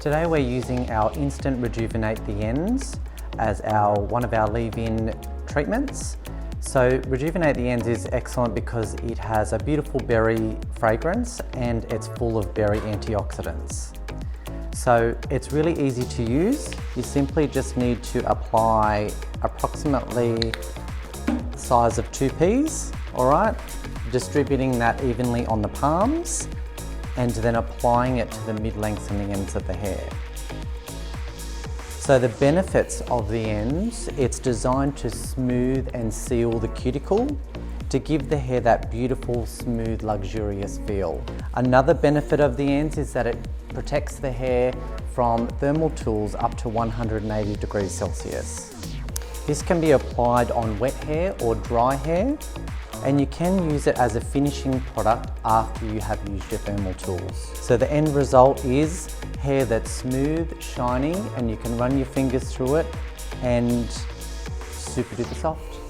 Today we're using our Instant Rejuvenate the Ends as one of our leave-in treatments. So Rejuvenate the Ends is excellent because it has a beautiful berry fragrance and it's full of berry antioxidants. So it's really easy to use. You simply just need to apply approximately the size of 2 peas, all right? Distributing that evenly on the palms and then applying it to the mid-lengths and the ends of the hair. So the benefits of the ends, it's designed to smooth and seal the cuticle to give the hair that beautiful, smooth, luxurious feel. Another benefit of the ends is that it protects the hair from thermal tools up to 180 degrees Celsius. This can be applied on wet hair or dry hair, and you can use it as a finishing product after you have used your thermal tools. So the end result is hair that's smooth, shiny, and you can run your fingers through it and super duper soft.